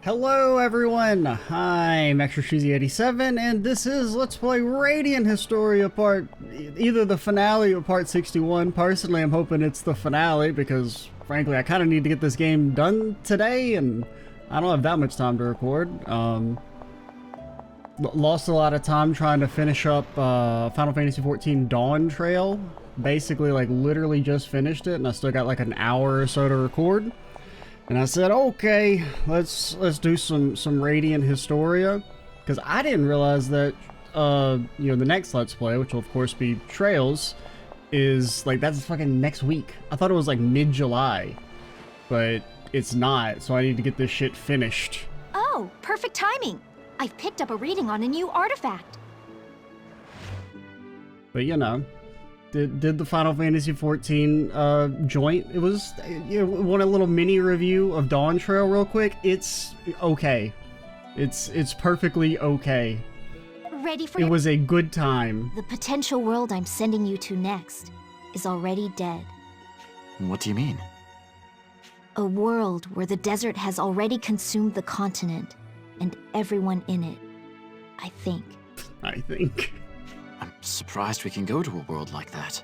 Hello everyone, I'm ExtraCheesy87 and this is Let's Play Radiant Historia part, either the finale or part 61. Personally, I'm hoping it's the finale because frankly I kind of need to get this game done today and I don't have that much time to record. Lost a lot of time trying to finish up Final Fantasy XIV Dawn Trail. Basically like literally just finished it and I still got like an hour or so to record. And I said, okay, let's do some Radiant Historia, because I didn't realize that you know, the next Let's Play, which will of course be Trails, is like that's fucking next week. I thought it was like mid-July, but it's not. So I need to get this shit finished. Oh, perfect timing. I've picked up a reading on a new artifact. But you know. Did the Final Fantasy XIV joint. It was, you know, want a little mini review of Dawn Trail real quick. It's okay. It's perfectly okay. Ready for it? It was a good time. The potential world I'm sending you to next is already dead. What do you mean? A world where the desert has already consumed the continent and everyone in it. I think. I'm surprised we can go to a world like that.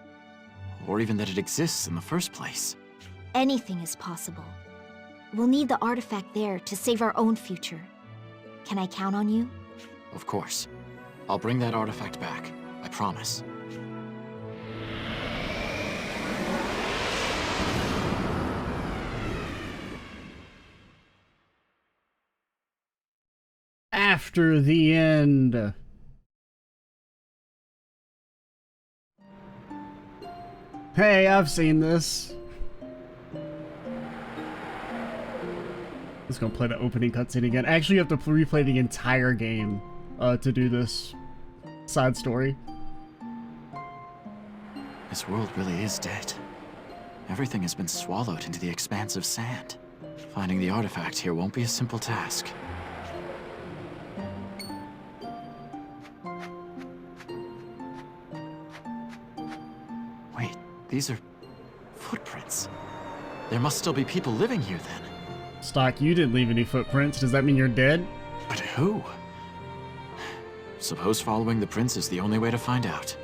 Or even that it exists in the first place. Anything is possible. We'll need the artifact there to save our own future. Can I count on you? Of course. I'll bring that artifact back. I promise. After the end. Hey, I've seen this. Just gonna play the opening cutscene again. Actually, you have to replay the entire game to do this side story. This world really is dead. Everything has been swallowed into the expanse of sand. Finding the artifact here won't be a simple task. These are footprints. There must still be people living here then. Stock, you didn't leave any footprints. Does that mean you're dead? But who? Suppose following the prints is the only way to find out.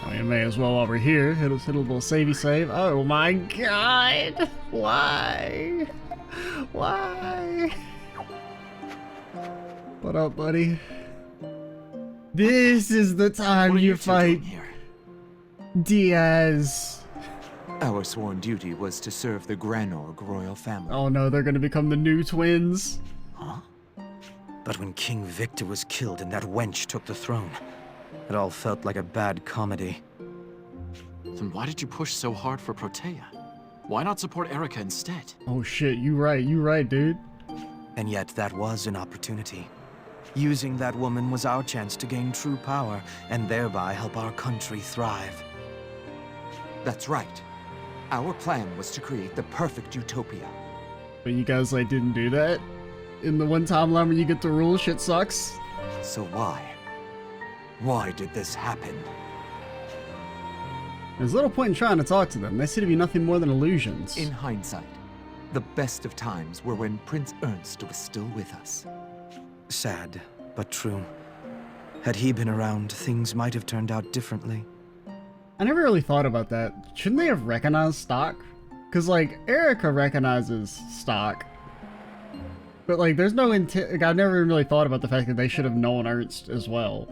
I mean, may as well while we're here. Hit a little savey save. Oh my god! Why? Why? What up, buddy? This is the time you fight Diaz. Our sworn duty was to serve the Granorg royal family. Oh no, they're gonna become the new twins. Huh? But when King Victor was killed and that wench took the throne, it all felt like a bad comedy. Then why did you push so hard for Protea? Why not support Erica instead? Oh shit, you right, dude. And yet that was an opportunity. Using that woman was our chance to gain true power, and thereby help our country thrive. That's right. Our plan was to create the perfect utopia. But you guys, like, didn't do that? In the one timeline where you get to rule, shit sucks? So why? Why did this happen? There's little point in trying to talk to them. They seem to be nothing more than illusions. In hindsight, the best of times were when Prince Ernst was still with us. Sad, but true. Had he been around, things might have turned out differently. I never really thought about that. Shouldn't they have recognized Stock? Because, like, Erica recognizes Stock. But, like, there's no intent. Like, I've never really thought about the fact that they should have known Ernst as well.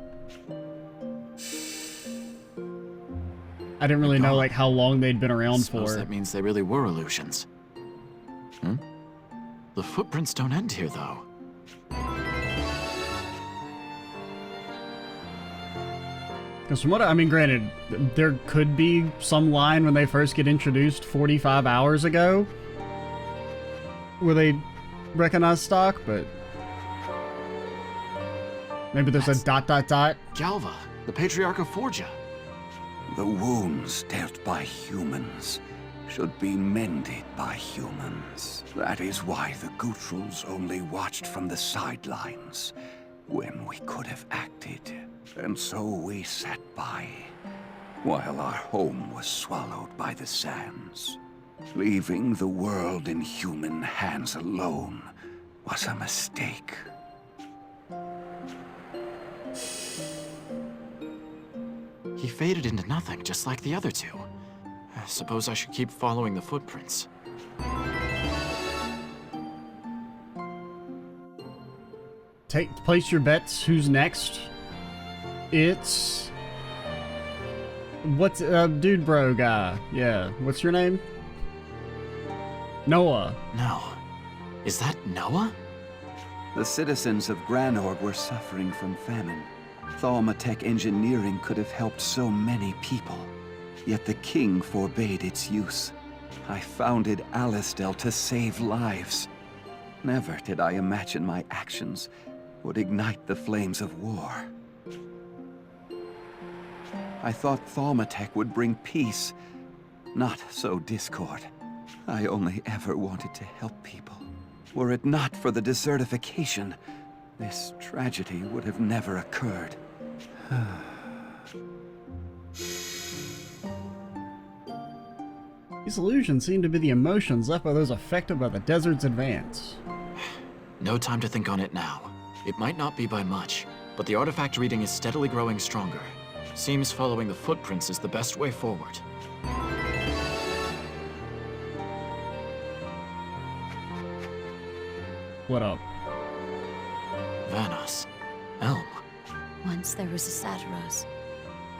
I didn't really know, like, how long they'd been around for. That means they really were illusions. Hmm? The footprints don't end here, though. Because from what I mean, granted, there could be some line when they first get introduced 45 hours ago where they recognize Stock, but maybe there's a ... Galva, the Patriarch of Forgia. The wounds dealt by humans should be mended by humans. That is why the Gutrals only watched from the sidelines when we could have acted. And so we sat by, while our home was swallowed by the sands. Leaving the world in human hands alone was a mistake. He faded into nothing, just like the other two. I suppose I should keep following the footprints. Place your bets. Who's next? It's... What's... dude bro guy. Yeah. What's your name? Noah. No. Is that Noah? The citizens of Granorg were suffering from famine. Thaumatek engineering could have helped so many people, yet the king forbade its use. I founded Alistel to save lives. Never did I imagine my actions would ignite the flames of war. I thought Thaumatek would bring peace, not sow discord. I only ever wanted to help people. Were it not for the desertification, this tragedy would have never occurred. These illusions seem to be the emotions left by those affected by the desert's advance. No time to think on it now. It might not be by much, but the artifact reading is steadily growing stronger. Seems following the footprints is the best way forward. What up? Vanos. Elm. Once there was a Satiros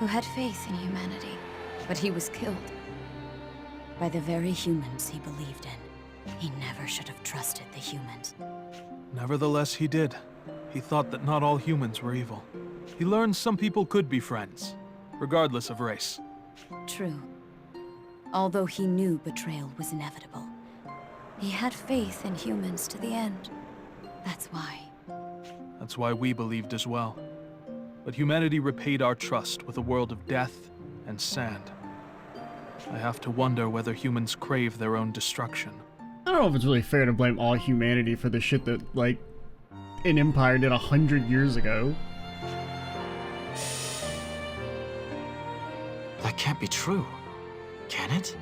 who had faith in humanity, but he was killed by the very humans he believed in. He never should have trusted the humans. Nevertheless, he did. He thought that not all humans were evil. He learned some people could be friends, regardless of race. True. Although he knew betrayal was inevitable, he had faith in humans to the end. That's why. That's why we believed as well. But humanity repaid our trust with a world of death and sand. I have to wonder whether humans crave their own destruction. I don't know if it's really fair to blame all humanity for the shit that, like, an empire did 100 years ago. That can't be true. Can it?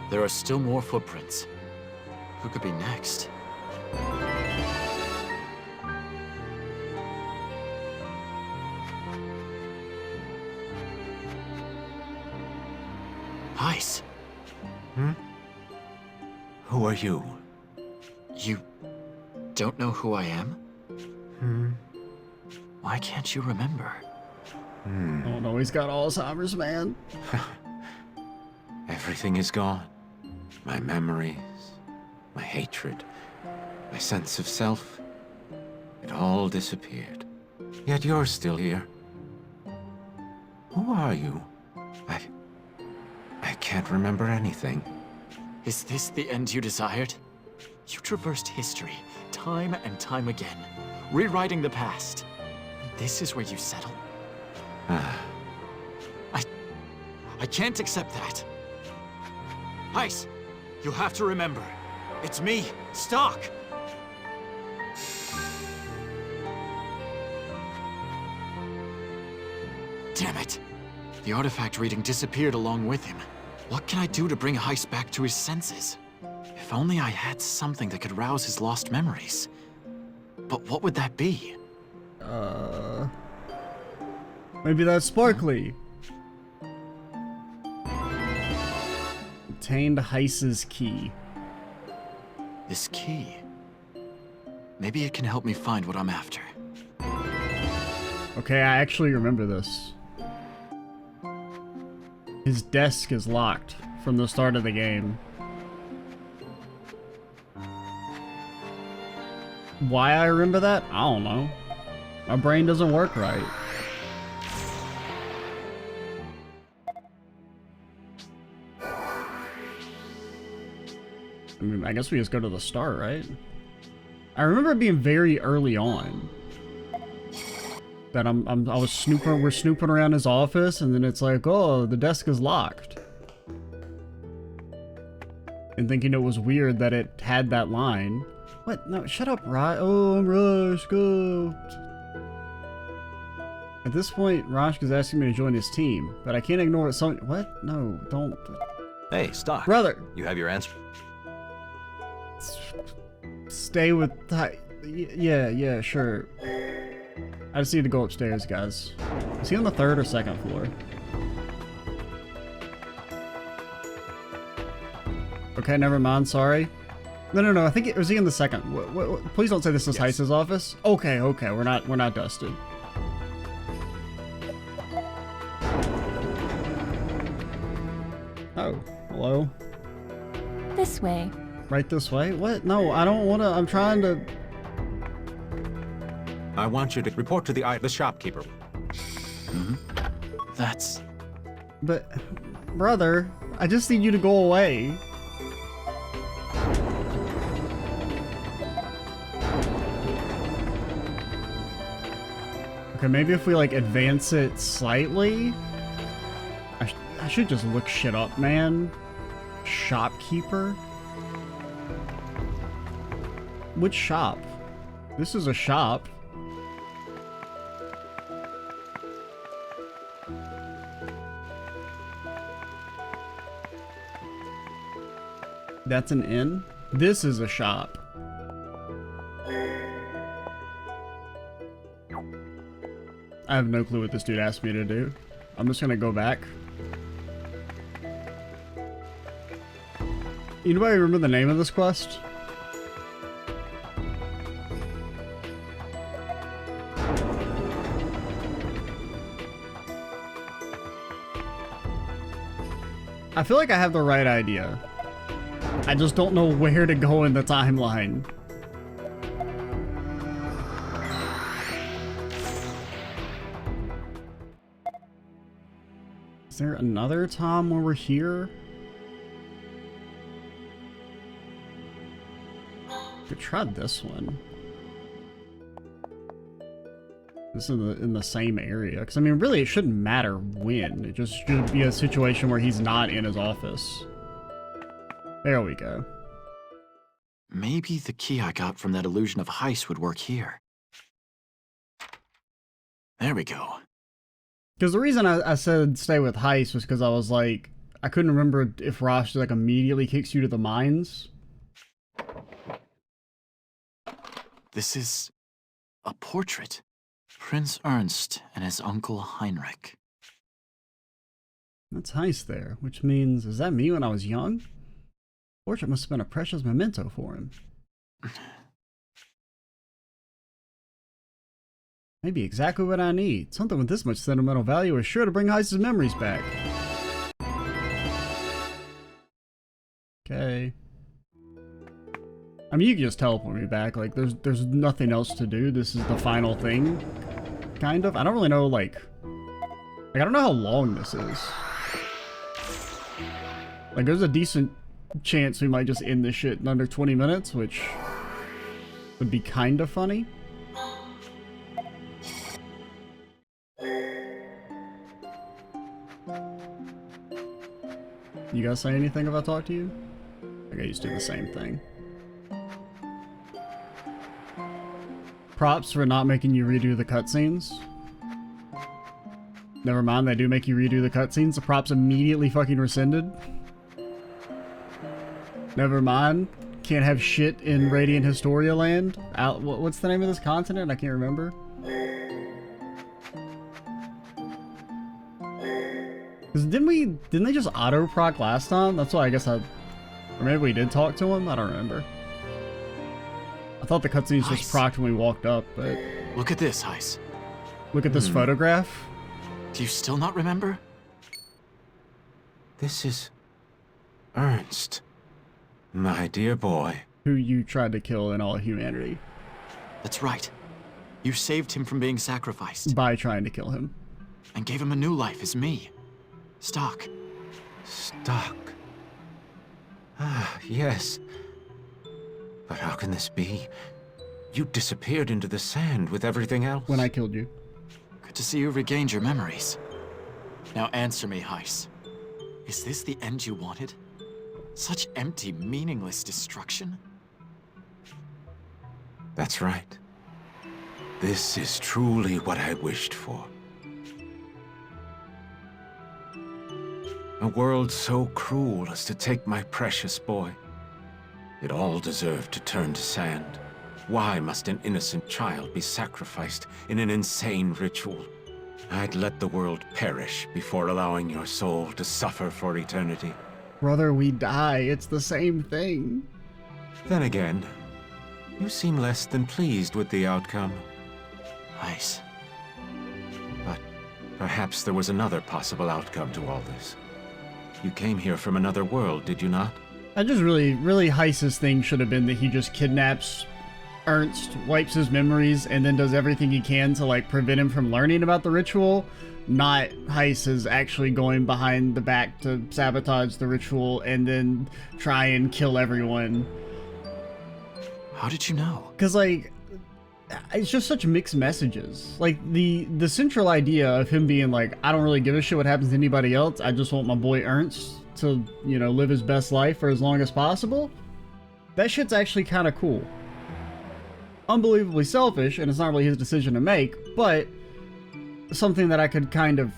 There are still more footprints. Who could be next? Ice. Who are you? You don't know who I am? Why can't you remember? Oh no, he's got Alzheimer's, man. Everything is gone. My memories, my hatred, my sense of self. It all disappeared. Yet you're still here. Who are you? I can't remember anything. Is this the end you desired? You traversed history, time and time again, rewriting the past. And this is where you settle? I can't accept that. Ice, you have to remember. It's me, Stark. Damn it. The artifact reading disappeared along with him. What can I do to bring Heist back to his senses? If only I had something that could rouse his lost memories. But what would that be? Maybe that's Sparkly. Obtained Heist's key. This key. Maybe it can help me find what I'm after. Okay, I actually remember this. His desk is locked from the start of the game. Why I remember that? I don't know. My brain doesn't work right. I mean, I guess we just go to the start, right? I remember it being very early on. That we're snooping around his office, and then it's like, oh, the desk is locked. And thinking it was weird that it had that line. What? No, shut up, Rye. Oh, I'm Rush, go. At this point, Rashka's asking me to join his team, but I can't ignore it. What? No, don't. Hey, Stock. Brother! You have your answer? Stay with... Yeah, sure. I just need to go upstairs, guys. Is he on the 3rd or 2nd floor? Okay, never mind, sorry. No, I think was he in the 2nd? Please don't say this is Heiss's office. Okay, we're not dusted. Oh, hello. This way. Right this way? What? No, I don't want to. I'm trying to. I want you to report to the shopkeeper. That's... But, brother, I just need you to go away. Okay, maybe if we like advance it slightly. I should just look shit up, man. Shopkeeper? Which shop? This is a shop. That's an inn? This is a shop. I have no clue what this dude asked me to do. I'm just gonna go back. Anybody remember the name of this quest? I feel like I have the right idea. I just don't know where to go in the timeline. Is there another time where we're here? Could try this one. This is in the same area. Because, I mean, really, it shouldn't matter when. It just should be a situation where he's not in his office. There we go. Maybe the key I got from that illusion of Heiss would work here. There we go. Because the reason I said stay with Heiss was because I was like, I couldn't remember if Rosh like immediately kicks you to the mines. This is a portrait. Prince Ernst and his uncle Heinrich. That's Heiss there, which means, is that me when I was young? Portrait must have been a precious memento for him. Maybe exactly what I need. Something with this much sentimental value is sure to bring Heiss's memories back. Okay. I mean, you can just teleport me back. Like, there's nothing else to do. This is the final thing. Kind of. I don't really know, like I don't know how long this is. Like, there's a decent chance we might just end this shit in under 20 minutes, which would be kind of funny. You guys say anything if I talk to you? I gotta just do the same thing. Props for not making you redo the cutscenes. Never mind, they do make you redo the cutscenes. The props immediately fucking rescinded. Never mind. Can't have shit in Radiant Historia land. What's the name of this continent? I can't remember. Cause didn't they just auto proc last time? That's why I guess or maybe we did talk to him. I don't remember. I thought the cutscenes just procced when we walked up, but Look at this, Heiss. look at this photograph. Do you still not remember? This is Ernst. My dear boy. Who you tried to kill in all humanity. That's right. You saved him from being sacrificed. By trying to kill him. And gave him a new life as me. Stock. Stock. Ah, yes. But how can this be? You disappeared into the sand with everything else. When I killed you. Good to see you regained your memories. Now answer me, Heiss. Is this the end you wanted? Such empty, meaningless destruction? That's right. This is truly what I wished for. A world so cruel as to take my precious boy. It all deserved to turn to sand. Why must an innocent child be sacrificed in an insane ritual? I'd let the world perish before allowing your soul to suffer for eternity. Brother, we die. It's the same thing. Then again, you seem less than pleased with the outcome. Ice. But perhaps there was another possible outcome to all this. You came here from another world, did you not? I just really Heiss's thing should have been that he just kidnaps Ernst, wipes his memories, and then does everything he can to like prevent him from learning about the ritual. Not Heiss is actually going behind the back to sabotage the ritual and then try and kill everyone. How did you know? Because like, it's just such mixed messages. Like the central idea of him being like, I don't really give a shit what happens to anybody else. I just want my boy Ernst to, you know, live his best life for as long as possible. That shit's actually kind of cool. Unbelievably selfish, and it's not really his decision to make, but something that I could kind of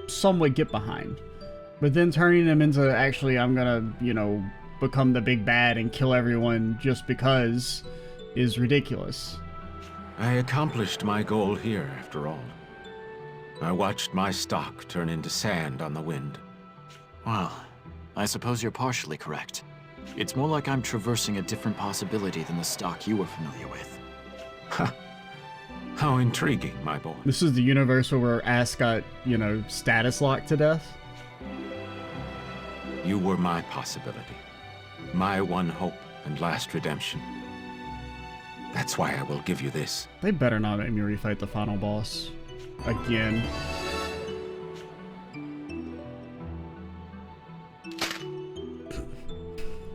somewhat get behind. But then turning him into actually, I'm gonna, you know, become the big bad and kill everyone just because is ridiculous. I accomplished my goal here, after all. I watched my stock turn into sand on the wind. Well, I suppose you're partially correct. It's more like I'm traversing a different possibility than the stock you were familiar with. Ha! How intriguing, my boy. This is the universe where Ass got, you know, status locked to death. You were my possibility. My one hope and last redemption. That's why I will give you this. They better not make me refight the final boss. Again.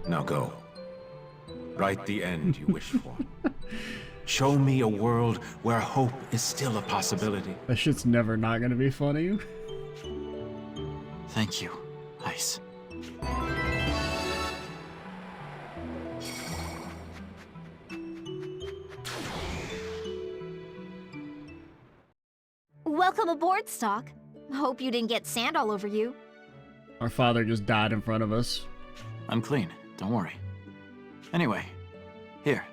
Now go. Write the end you wish for. Show me a world where hope is still a possibility. That shit's never not gonna be funny. Thank you, Ice. Welcome aboard, Stock. Hope you didn't get sand all over you. Our father just died in front of us. I'm clean, don't worry. Anyway, here.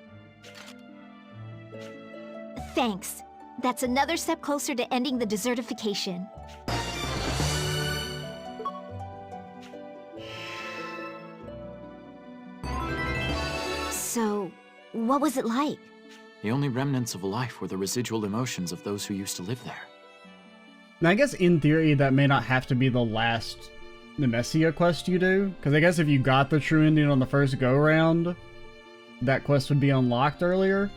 Thanks. That's another step closer to ending the desertification. So, what was it like? The only remnants of life were the residual emotions of those who used to live there. Now, I guess in theory that may not have to be the last Nemesia quest you do, because I guess if you got the true ending on the first go-round, that quest would be unlocked earlier.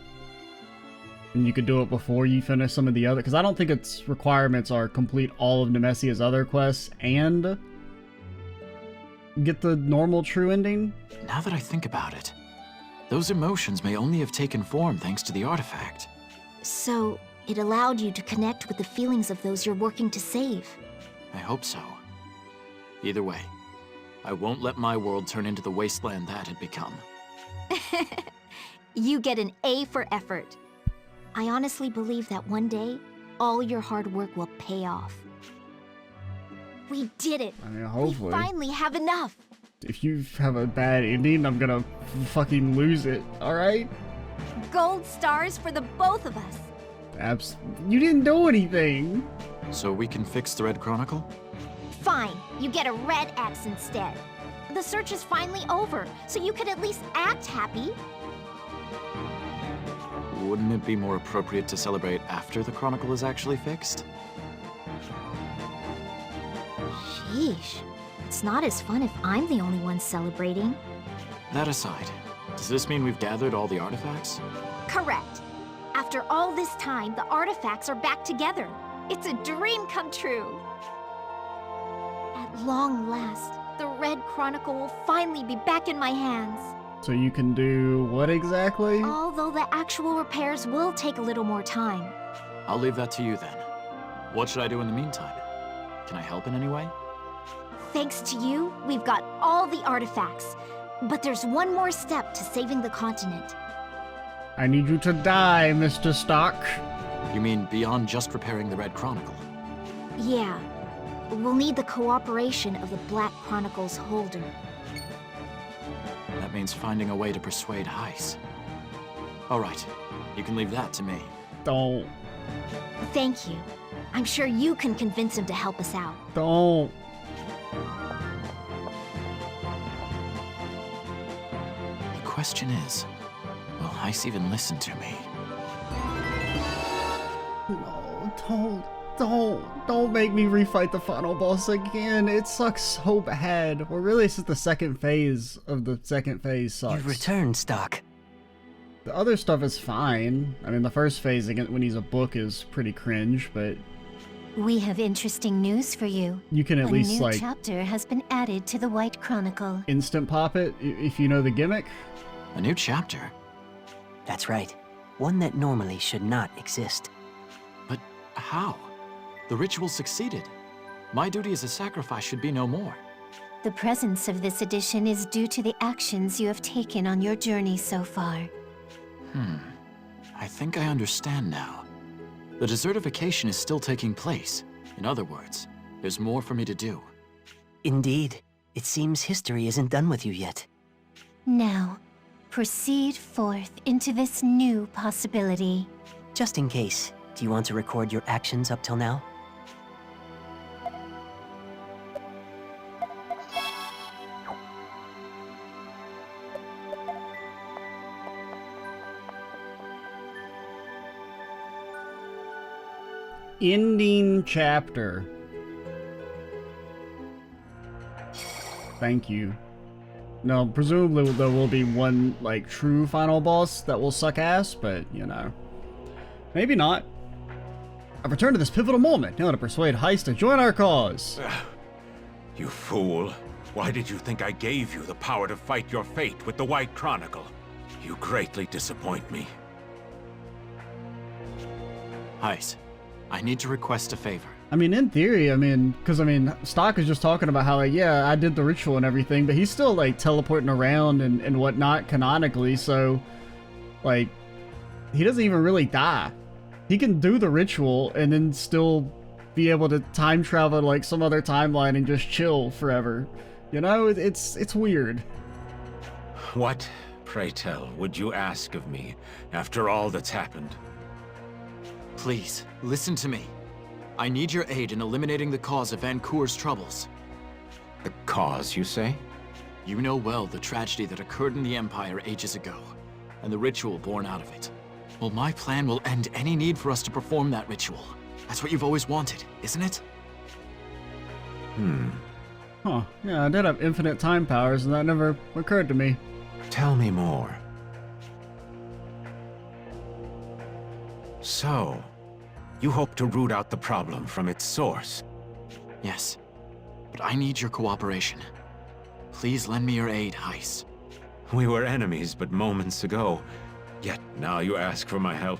And you could do it before you finish some of the other, because I don't think its requirements are complete all of Nemesia's other quests and get the normal true ending. Now that I think about it, those emotions may only have taken form thanks to the artifact. So, it allowed you to connect with the feelings of those you're working to save. I hope so. Either way, I won't let my world turn into the wasteland that had become. You get an A for effort. I honestly believe that one day, all your hard work will pay off. We did it! I mean, hopefully. We finally have enough! If you have a bad ending, I'm gonna fucking lose it, alright? Gold stars for the both of us! You didn't do anything! So we can fix the Red Chronicle? Fine, you get a red X instead. The search is finally over, so you could at least act happy. Wouldn't it be more appropriate to celebrate after the Chronicle is actually fixed? Sheesh. It's not as fun if I'm the only one celebrating. That aside, does this mean we've gathered all the artifacts? Correct. After all this time, the artifacts are back together. It's a dream come true. At long last, the Red Chronicle will finally be back in my hands. So you can do what exactly? Although the actual repairs will take a little more time. I'll leave that to you then. What should I do in the meantime? Can I help in any way? Thanks to you, we've got all the artifacts. But there's one more step to saving the continent. I need you to die, Mr. Stock. You mean beyond just repairing the Red Chronicle? Yeah. we'll need the cooperation of the Black Chronicle's holder. That means finding a way to persuade Heiss. All right, you can leave that to me. Don't. Thank you. I'm sure you can convince him to help us out. Don't. The question is, will Heiss even listen to me? No, don't make me refight the final boss again. It sucks so bad. Well, really, it's just the second phase of the second phase sucks. You returned, Stock. The other stuff is fine. I mean, the first phase, again, when he's a book, is pretty cringe, but We have interesting news for you. you can at least, A new like, chapter has been added to the White Chronicle. instant pop it, if you know the gimmick. A new chapter? That's right. One that normally should not exist. But how? The ritual succeeded. My duty as a sacrifice should be no more. The presence of this edition is due to the actions you have taken on your journey so far. I think I understand now. The desertification is still taking place. In other words, there's more for me to do. Indeed. It seems history isn't done with you yet. Now, proceed forth into this new possibility. Just in case, do you want to record your actions up till now? Ending chapter. Thank you. No, presumably there will be one, like, true final boss that will suck ass, but, you know. Maybe not. I've returned to this pivotal moment, now to persuade Heiss to join our cause. You fool. Why did you think I gave you the power to fight your fate with the White Chronicle? You greatly disappoint me. Heiss, I need to request a favor. I mean, in theory, because, Stock is just talking about how, like, yeah, I did the ritual and everything, but he's still, like, teleporting around and whatnot canonically, so, like, he doesn't even really die. He can do the ritual and then still be able to time travel to, like, some other timeline and just chill forever. You know, it's weird. What, pray tell, would you ask of me after all that's happened? Please, listen to me. I need your aid in eliminating the cause of Vancour's troubles. The cause, you say? You know well the tragedy that occurred in the Empire ages ago, and the ritual born out of it. Well, my plan will end any need for us to perform that ritual. That's what you've always wanted, isn't it? Huh, yeah, I did have infinite time powers, and that never occurred to me. Tell me more. So, you hope to root out the problem from its source? Yes, but I need your cooperation. Please lend me your aid, Heiss. We were enemies but moments ago, yet now you ask for my help.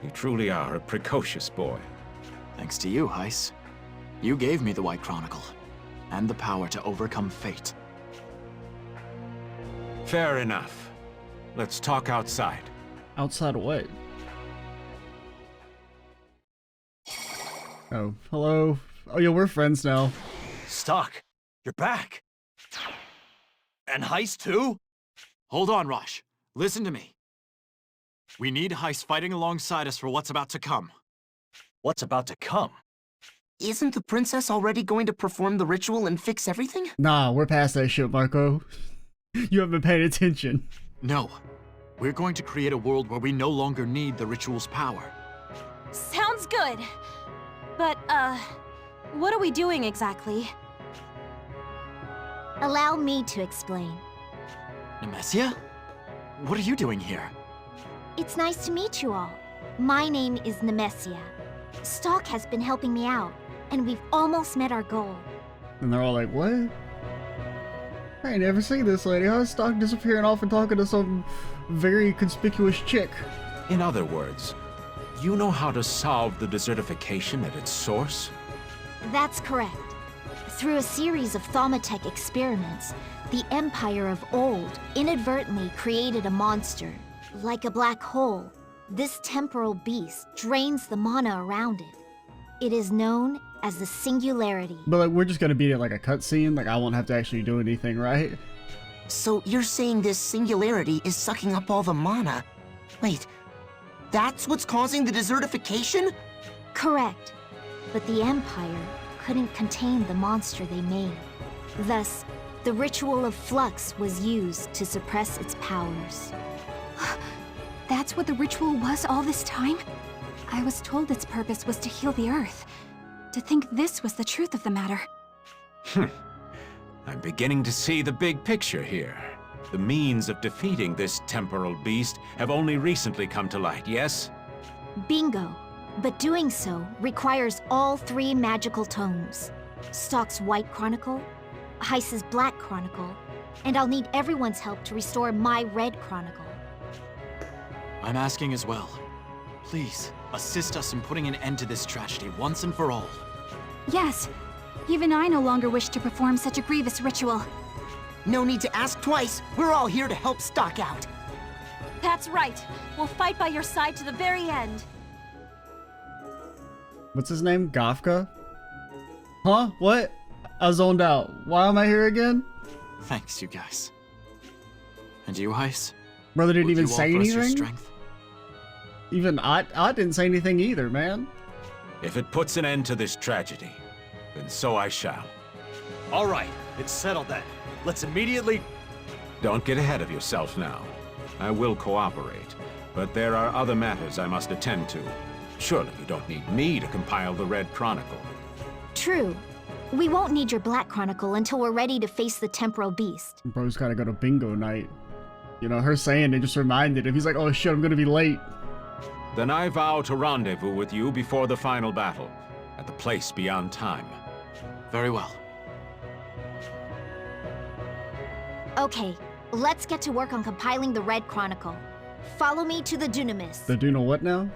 You truly are a precocious boy. Thanks to you, Heiss. You gave me the White Chronicle, and the power to overcome fate. Fair enough. Let's talk outside. Outside of what? Oh, hello. Oh, yeah, we're friends now. Stock, you're back. And Heiss too? Hold on, Rosh. Listen to me. We need Heiss fighting alongside us for what's about to come. What's about to come? Isn't the princess already going to perform the ritual and fix everything? Nah, we're past that shit, Marco. You haven't been paying attention. No. We're going to create a world where we no longer need the ritual's power. Sounds good. But, what are we doing exactly? Allow me to explain. Nemesia? What are you doing here? It's nice to meet you all. My name is Nemesia. Stock has been helping me out, and we've almost met our goal. And they're all like, what? I ain't never seen this lady. How's Stock disappearing off and talking to some very conspicuous chick? In other words, you know how to solve the desertification at its source? That's correct. Through a series of Thaumatek experiments, the Empire of Old inadvertently created a monster. Like a black hole, this temporal beast drains the mana around it. It is known as the Singularity. But like, we're just gonna beat it like a cutscene. Like, I won't have to actually do anything, right? So you're saying this Singularity is sucking up all the mana? Wait, that's what's causing the desertification? Correct. But the Empire couldn't contain the monster they made. Thus, the ritual of flux was used to suppress its powers. That's what the ritual was all this time? I was told its purpose was to heal the Earth. To think this was the truth of the matter. I'm beginning to see the big picture here. The means of defeating this temporal beast have only recently come to light, yes? Bingo. But doing so requires all 3 magical tomes. Stock's White Chronicle, Heiss's Black Chronicle, and I'll need everyone's help to restore my Red Chronicle. I'm asking as well. Please, assist us in putting an end to this tragedy once and for all. Yes. Even I no longer wish to perform such a grievous ritual. No need to ask twice. We're all here to help Stock out. That's right. We'll fight by your side to the very end. What's his name? Gafka? Huh? What? I zoned out. Why am I here again? Thanks, you guys. And you, Heiss? Brother didn't even Would you say offer us your anything? strength? Even I didn't say anything either, man. If it puts an end to this tragedy, then so I shall. All right, it's settled then. Let's immediately... Don't get ahead of yourself now. I will cooperate, but there are other matters I must attend to. Surely you don't need me to compile the Red Chronicle. True. We won't need your Black Chronicle until we're ready to face the Temporal Beast. Bro's gotta go to bingo night. You know, her saying it just reminded him. He's like, oh shit, I'm gonna be late. Then I vow to rendezvous with you before the final battle, at the place beyond time. Very well. Okay, let's get to work on compiling the Red Chronicle. Follow me to the Dunamis. The Duna what now?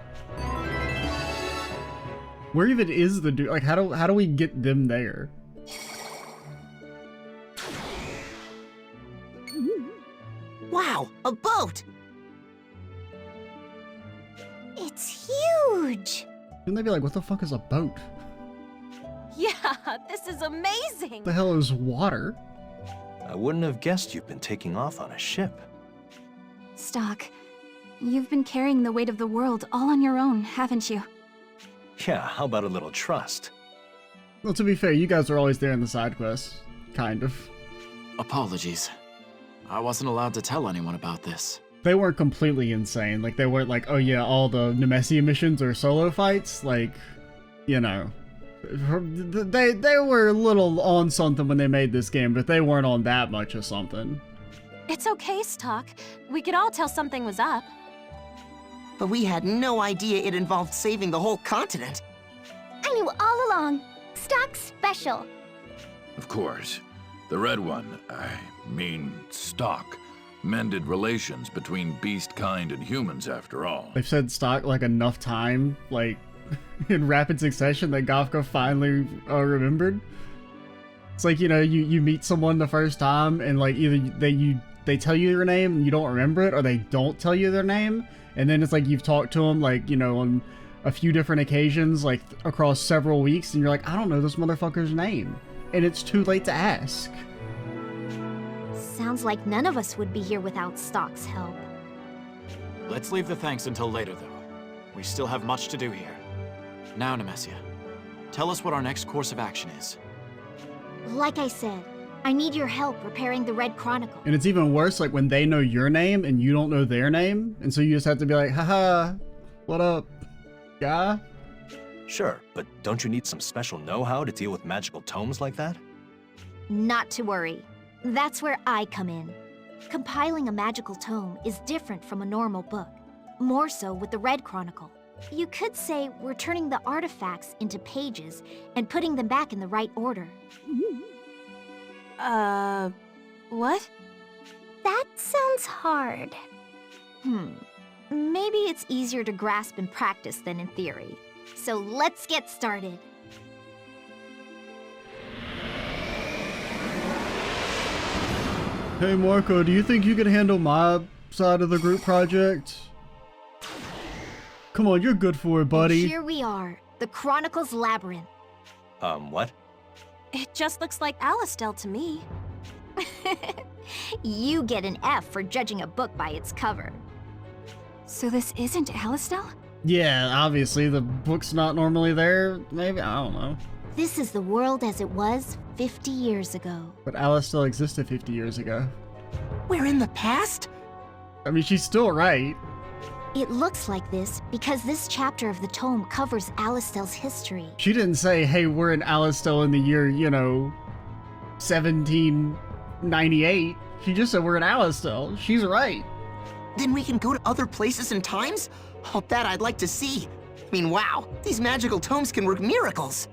Where even is the like how do we get them there? Wow, a boat! It's huge! Shouldn't they be like, what the fuck is a boat? Yeah, this is amazing! What the hell is water? I wouldn't have guessed you've been taking off on a ship. Stock, you've been carrying the weight of the world all on your own, haven't you? Yeah, how about a little trust? Well, to be fair, you guys are always there in the side quests. Kind of. Apologies. I wasn't allowed to tell anyone about this. They weren't completely insane. Like, they weren't like, oh yeah, all the Nemesia missions are solo fights. Like, you know. They were a little on something when they made this game, but they weren't on that much of something. It's okay, Stock. We could all tell something was up. But we had no idea it involved saving the whole continent. I knew all along. Stock's special. Of course. The Red One, I mean Stock, mended relations between beast kind and humans after all. They've said Stock like enough time, like in rapid succession, that Gafka finally remembered. It's like, you know, you meet someone the first time and like either they tell you their name and you don't remember it, or they don't tell you their name, and then it's like you've talked to them like, you know, on a few different occasions, like across several weeks, and you're like, I don't know this motherfucker's name, and it's too late to ask. Sounds like none of us would be here without Stock's help. Let's leave the thanks until later, though. We still have much to do here. Now, Nemesia, tell us what our next course of action is. Like I said, I need your help preparing the Red Chronicle. And it's even worse, like when they know your name and you don't know their name, and so you just have to be like, haha, what up, guy? Sure, but don't you need some special know-how to deal with magical tomes like that? Not to worry. That's where I come in. Compiling a magical tome is different from a normal book. More so with the Red Chronicle. You could say we're turning the artifacts into pages and putting them back in the right order. What? That sounds hard. Maybe it's easier to grasp in practice than in theory. So let's get started. Hey Marco, do you think you can handle my side of the group project? Come on, you're good for it, buddy. And here we are, the Chronicle's Labyrinth. What? It just looks like Alastel to me. You get an F for judging a book by its cover. So this isn't Alastel? Yeah, obviously the book's not normally there. Maybe, I don't know. This is the world as it was 50 years ago. But Alice still existed 50 years ago. We're in the past? I mean, she's still right. It looks like this because this chapter of the tome covers Alastel's history. She didn't say, hey, we're in Alastel in the year, 1798. She just said we're in Alastel. She's right. Then we can go to other places and times? Oh, that I'd like to see. I mean, wow, these magical tomes can work miracles.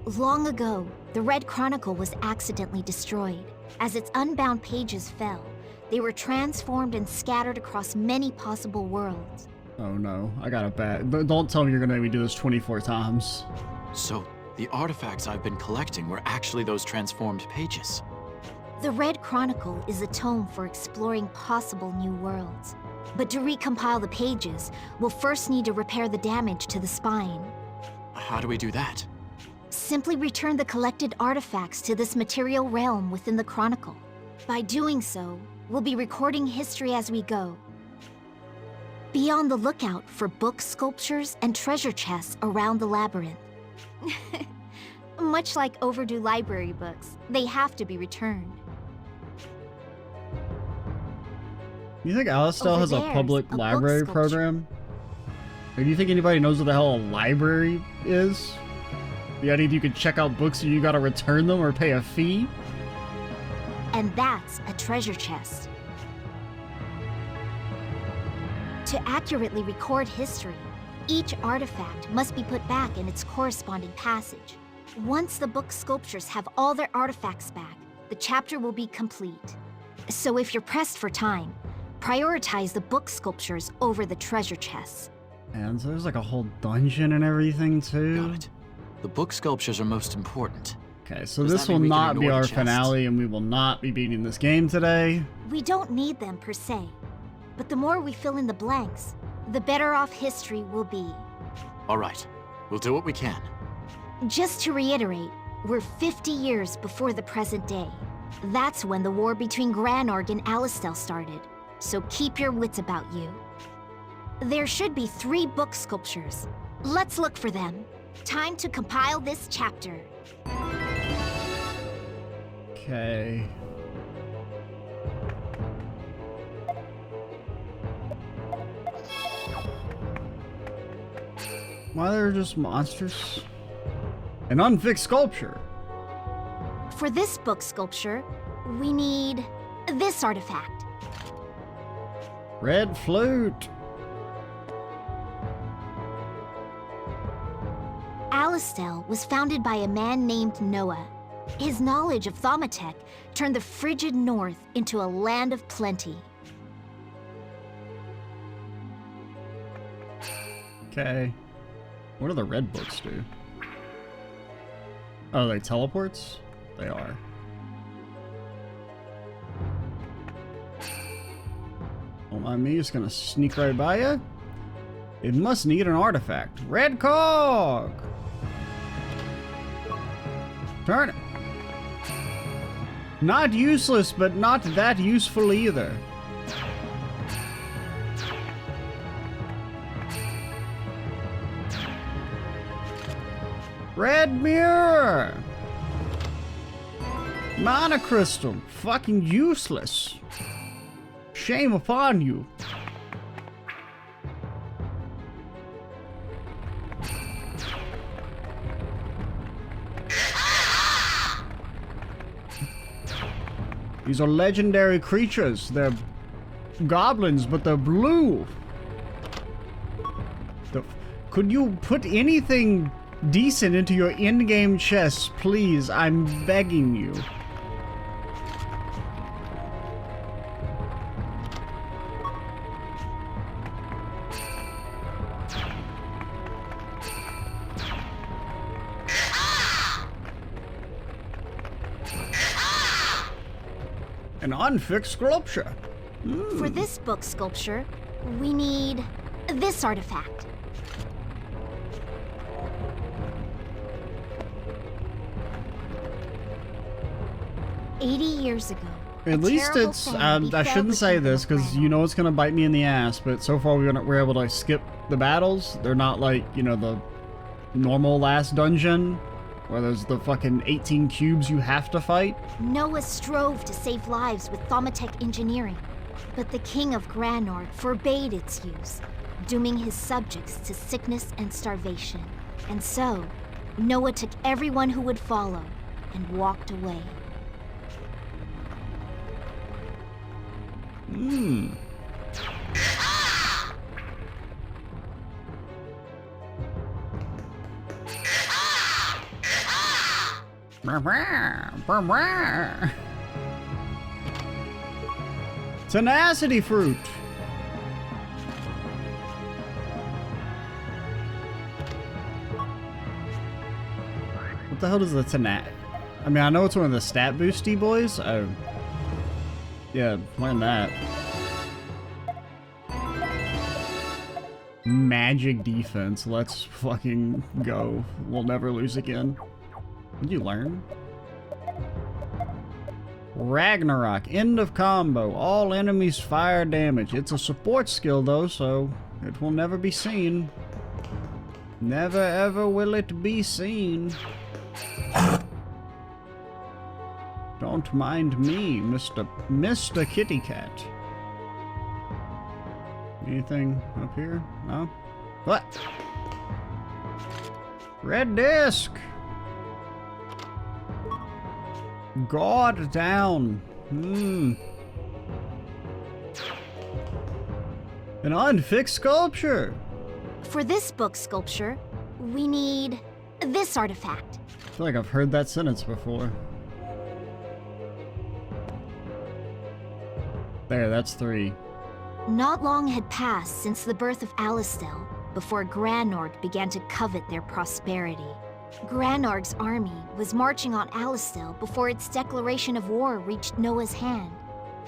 Long ago, the Red Chronicle was accidentally destroyed. As its unbound pages fell, they were transformed and scattered across many possible worlds. Oh no, I got a bad. Don't tell me you're gonna make me do this 24 times. So, the artifacts I've been collecting were actually those transformed pages. The Red Chronicle is a tome for exploring possible new worlds. But to recompile the pages, we'll first need to repair the damage to the spine. How do we do that? Simply return the collected artifacts to this material realm within the Chronicle. By doing so, we'll be recording history as we go. Be on the lookout for book sculptures and treasure chests around the labyrinth. Much like overdue library books, they have to be returned. You think Alastel Over has a there's public a book library sculpture. program? Or do you think anybody knows what the hell a library is? The idea that you can check out books and you gotta return them or pay a fee? And that's a treasure chest. To accurately record history, each artifact must be put back in its corresponding passage. Once the book sculptures have all their artifacts back, the chapter will be complete. So if you're pressed for time, prioritize the book sculptures over the treasure chests. And so there's like a whole dungeon and everything too. Got it. The book sculptures are most important. Okay, so Does this that will mean we can not be ignore our the chest? finale and we will not be beating this game today. We don't need them per se, but the more we fill in the blanks, the better off history will be. All right, we'll do what we can. Just to reiterate, we're 50 years before the present day. That's when the war between Granorg and Alastel started, so keep your wits about you. There should be 3 book sculptures. Let's look for them. Time to compile this chapter. Okay. Why they're just monsters? An unfixed sculpture. For this book sculpture, we need this artifact. Red flute. Alastel was founded by a man named Noah. His knowledge of Thaumatek turned the frigid north into a land of plenty. Okay. What do the red books do? Oh, they teleports? They are. Don't mind me, just gonna sneak right by you. It must need an artifact. Red cog! Turn it. Not useless, but not that useful either. Red mirror! Mana crystal, fucking useless. Shame upon you. These are legendary creatures. They're goblins, but they're blue. Could you put anything decent into your in-game chests, please? I'm begging you. An unfixed sculpture. For this book sculpture, we need this artifact. 80 years ago. At least it's, I shouldn't say this because you know it's going to bite me in the ass, but so far we're able to skip the battles. They're not like, you know, the normal last dungeon where there's the fucking 18 cubes you have to fight. Noah strove to save lives with Thaumatek engineering, but the king of Granord forbade its use, dooming his subjects to sickness and starvation. And so, Noah took everyone who would follow and walked away. Hmm. Tenacity fruit. What the hell does the I mean, I know it's one of the stat boosty boys. Oh. Yeah, learn that. Magic defense. Let's fucking go. We'll never lose again. What'd you learn? Ragnarok. End of combo. All enemies fire damage. It's a support skill though, so it will never be seen. Never ever will it be seen. Don't mind me, Mr. Kitty Cat. Anything up here? No? What? Red disc! Guard down. Hmm. An unfixed sculpture. For this book sculpture, we need this artifact. I feel like I've heard that sentence before. There, that's 3. Not long had passed since the birth of Alistel before Granord began to covet their prosperity. Granord's army was marching on Alistel before its declaration of war reached Noah's hand.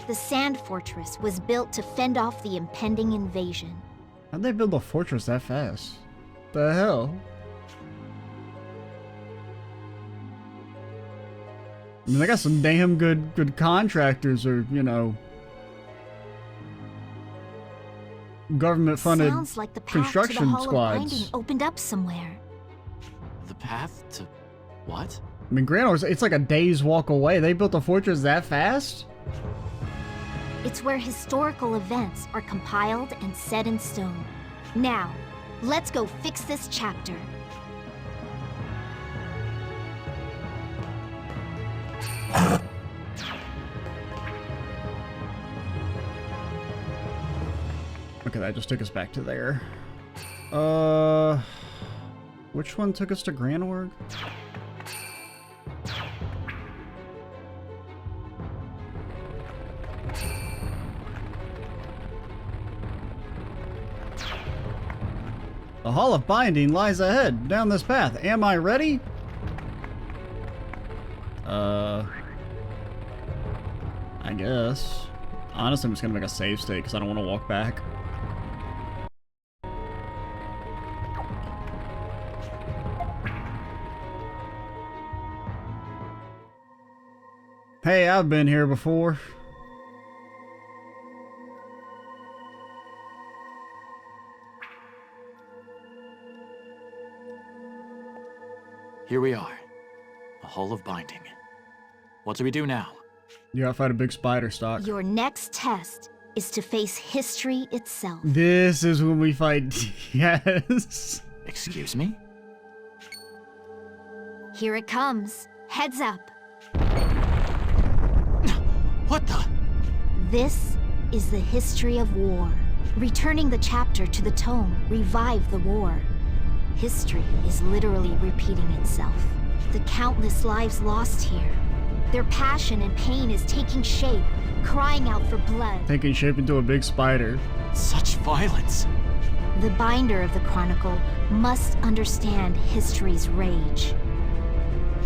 The sand fortress was built to fend off the impending invasion. How'd they build a fortress that fast? The hell? I mean, they got some damn good contractors or, you know, government-funded Sounds like the path construction to the Hall squads. of Binding opened up somewhere. The path to what? I mean, Granord's, it's like a day's walk away. They built a fortress that fast? It's where historical events are compiled and set in stone. Now, let's go fix this chapter. Okay, that just took us back to there. Which one took us to Granorg? The Hall of Binding lies ahead, down this path. Am I ready? I guess. Honestly, I'm just gonna make a save state because I don't want to walk back. Hey, I've been here before. Here we are. The Hall of Binding. What do we do now? You gotta fight a big spider stock. Your next test is to face history itself. This is when we fight. Yes. Excuse me? Here it comes. Heads up. What the? This is the history of war. Returning the chapter to the tome revived the war. History is literally repeating itself. The countless lives lost here. Their passion and pain is taking shape, crying out for blood. Taking shape into a big spider. Such violence. The binder of the Chronicle must understand history's rage.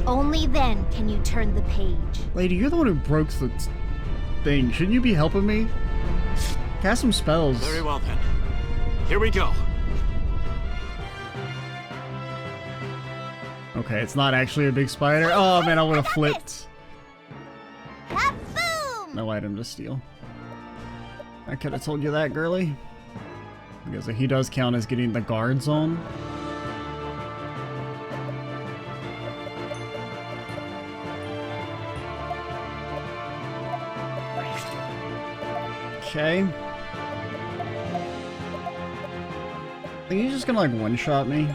Only then can you turn the page. Lady, you're the one who broke the thing. Shouldn't you be helping me? Cast some spells. Very well then. Here we go. Okay, it's not actually a big spider. Oh man, I would have flipped. No item to steal. I could have told you that, girly. Because he does count as getting the guard zone. Okay. I think he's just gonna like one-shot me.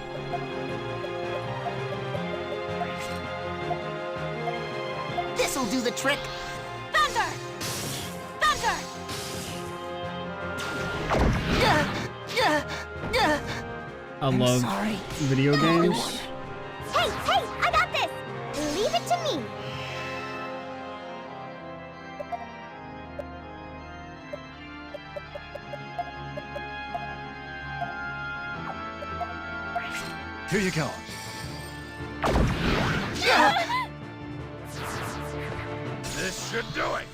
This'll do the trick. Thunder! Thunder! I love video games. Hey, I got this! Leave it to me! Here you go. This should do it.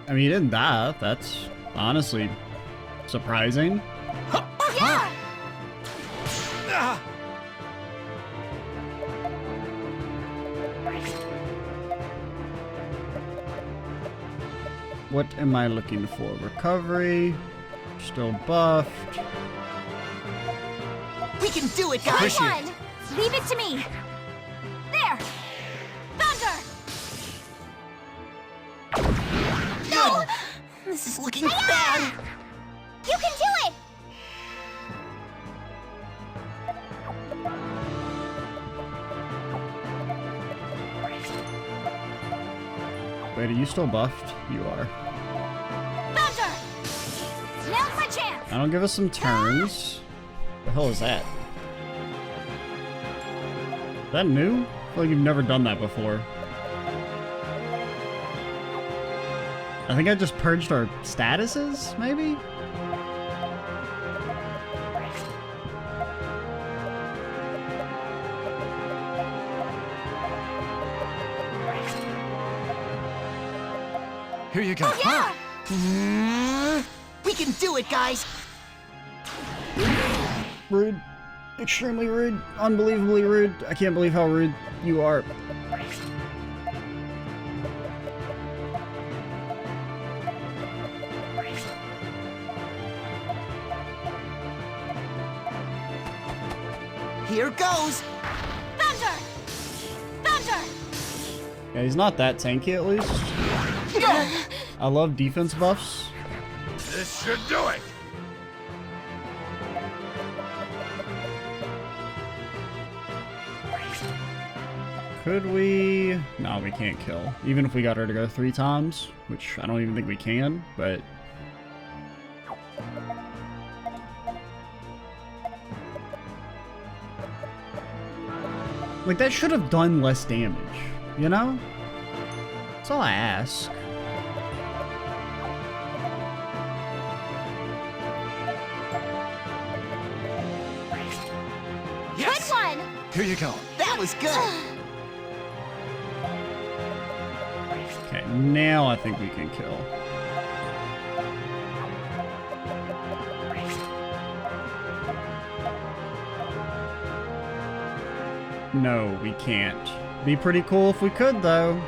I mean, he didn't die. That's honestly surprising. Yeah! What am I looking for? Recovery. Still buffed. We can do it, guys! Come on! Leave it to me! There! Thunder! No! This is looking bad! You can do it! Wait, are you still buffed? You are. Thunder! Now's my chance! That'll give us some turns. What the hell is that? Is that new? I feel like you've never done that before. I think I just purged our statuses, maybe? Here you go. Yeah! We can do it, guys! Rude. Extremely rude. Unbelievably rude. I can't believe how rude you are. Here goes! Thunder! Thunder! Yeah, he's not that tanky at least. I love defense buffs. This should do it. Could we? No, we can't kill. Even if we got her to go 3 times, which I don't even think we can, but... Like, that should have done less damage, you know? That's all I ask. Yes! Good one! Here you go. That was good! Okay, now I think we can kill. No, we can't. Be pretty cool if we could, though.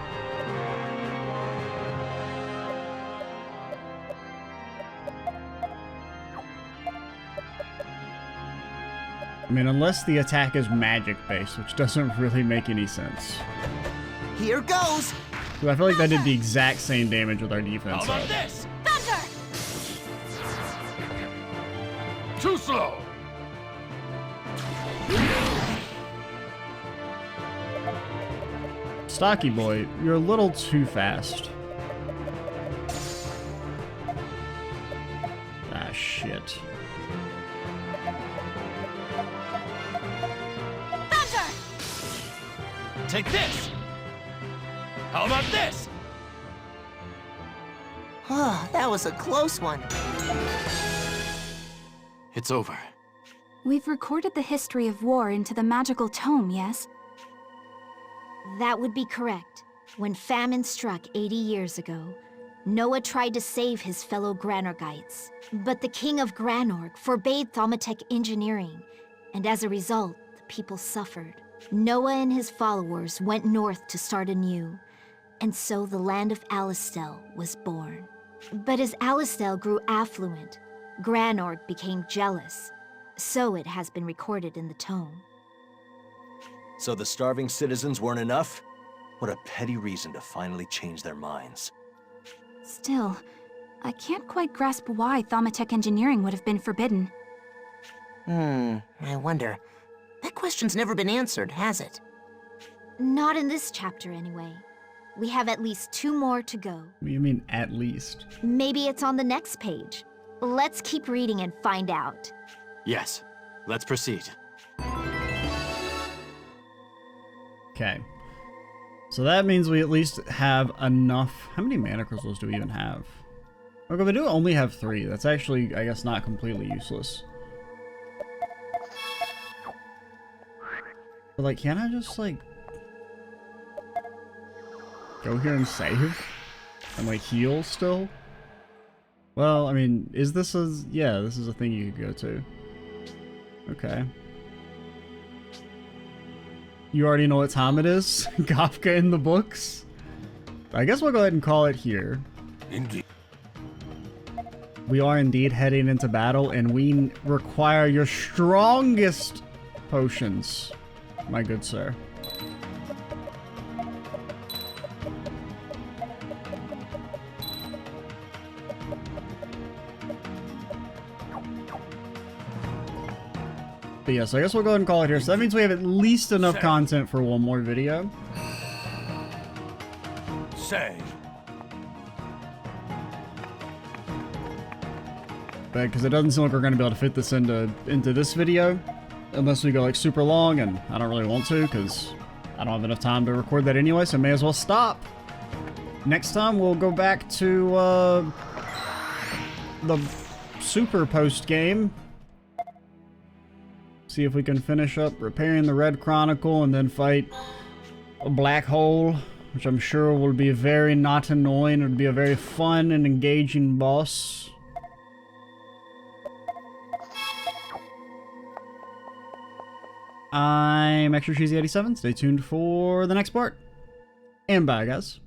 I mean, unless the attack is magic-based, which doesn't really make any sense. Here goes! Because I feel like that did the exact same damage with our defense. How about this? Thunder! Too slow. Stocky boy, you're a little too fast. Ah, shit. Thunder! Take this! How about this? Oh, that was a close one. It's over. We've recorded the history of war into the magical tome, yes? That would be correct. When famine struck 80 years ago, Noah tried to save his fellow Granorgites. But the king of Granorg forbade Thaumatek engineering, and as a result, the people suffered. Noah and his followers went north to start anew. And so the land of Alistel was born. But as Alistel grew affluent, Granorg became jealous. So it has been recorded in the tome. So the starving citizens weren't enough? What a petty reason to finally change their minds. Still, I can't quite grasp why Thaumatek engineering would have been forbidden. I wonder. That question's never been answered, has it? Not in this chapter, anyway. We have at least 2 more to go. What do you mean, at least? Maybe it's on the next page. Let's keep reading and find out. Yes, let's proceed. Okay. So that means we at least have enough. How many mana crystals do we even have? Okay, we do only have 3. That's actually, I guess, not completely useless. But, like, can't I just, like, go here and save? And, like, heal still? Well, I mean, is this a... Yeah, this is a thing you could go to. Okay. You already know what time it is? Kafka in the books? I guess we'll go ahead and call it here. Indeed. We are indeed heading into battle, and we require your strongest potions, my good sir. But yeah, so I guess we'll go ahead and call it here. So that means we have at least enough content for one more video. Say. But because it doesn't seem like we're going to be able to fit this into this video. Unless we go like super long, and I don't really want to because I don't have enough time to record that anyway, so I may as well stop. Next time we'll go back to the super post game. See if we can finish up repairing the Red Chronicle and then fight a black hole, which I'm sure will be very not annoying. It'll be a very fun and engaging boss. I'm Extra Cheesy 87. Stay tuned for the next part. And bye, guys.